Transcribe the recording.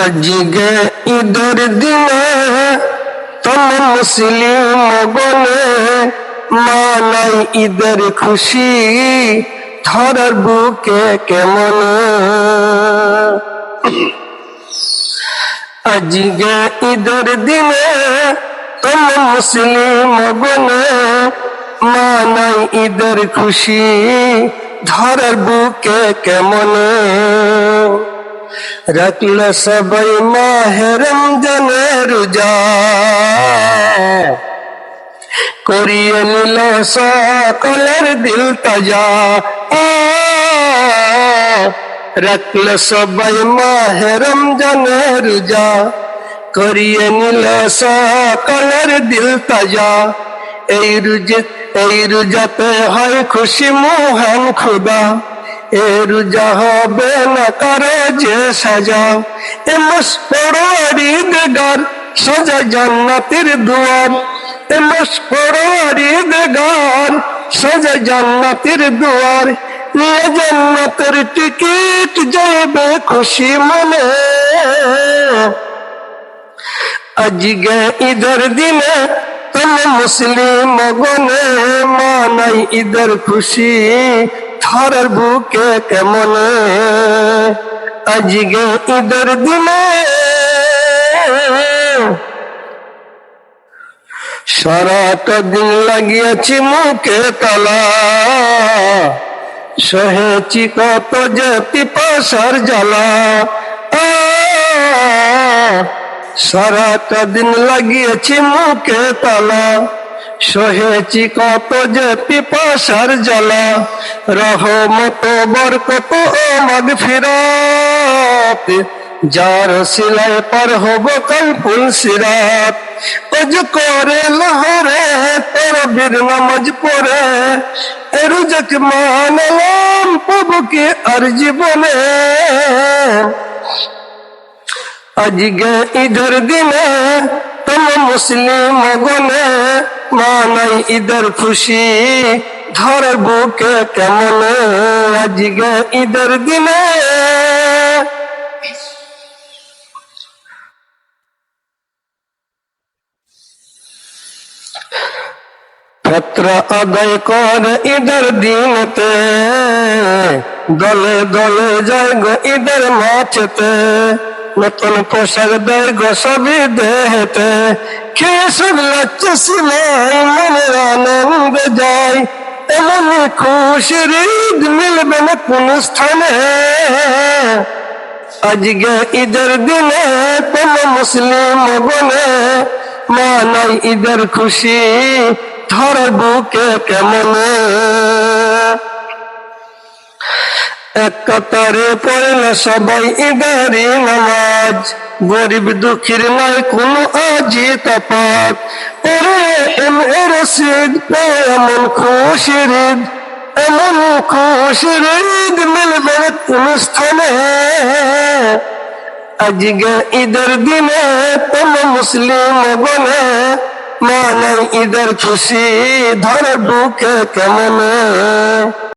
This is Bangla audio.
আজকে ঈদের দিনে তুমি মুসলিম বলে মানাই ঈদের খুশি ধরার বুকে কেমন। আজকে ঈদের দিনে তুমি মুসলিম বলে মানাই ঈদের খুশি ধরার বুকে কেমন। রাখল সবাই মাহে রমজানের রোজা, করিয়ে নিল সকলের দিল তাজা। রাখল সবাই মাহে রমজানের রোজা, করিয়ে নিল সকলের দিল তাজা। এই রোজাতে হয় খুশি মহান খুদা, এ রোজা হবে না কারো যে সাজা। এ মাস পড়ো ঈদগার সাজা জান্নাতের দুয়ার, এ মাস পড়ো ঈদগার সাজা জান্নাতের দুয়ার। নিয়ে জান্নাতের টিকিট যাবে খুশি মনে। আজকে ঈদের দিনে তুমি মুসলিম গনে মানাই ঈদের খুশি ধরার বুকে কেমন। আজকে ঈদের দিনে সারাটা দিন লাগিয়েছি মুখে তালা, সহেছি কত যে পিপাসার জ্বালা। সারাটা দিন লাগিয়েছি মুখে তালা, সহেছি কত যে পিপাসার জ্বালা। রহমত বরকত ও মাগফিরাত যার সিলায় পার হব কাল পুল সিরাত। ওজ করে লহরে তারাবির নামাজ পড়ে এ রোজাকে মানলাম পাবো কি আর জীবনে। আজকে ঈদের দিনে তুমি মুসলিম গনে মানাই ঈদের খুশি ধরার বুকে কেমন। আজকে ঈদের দিনে ফিতরা আদায় করে ঈদের দিনেতে, দলে দলে যায় গো ঈদের মাঠেতে। নতুন পোশাক দেয় গো সবই দেহেতে, খেয়ে সব লাচ্ছে সিলাই মনে আনন্দ যায়। এমন খুশির ঈদ মিলবে না কোন স্থানে। আজকে ঈদের দিনে তুমি মুসলিম বলে মানাই ঈদের খুশি ধরার বুকে কেমন। এক কাতারে পড়ল সবাই ঈদেরই নামাজ, গরিব দুঃখীর নয় কোনো আজি তফাৎ। রশিদ এমন খুশির ঈদ, এমন খুশির ঈদ মিলবে কোন স্থানে। আজকে ঈদের দিনে তুমি মুসলিম বলে মানাই ঈদের খুশি ধরার বুকে কেমন।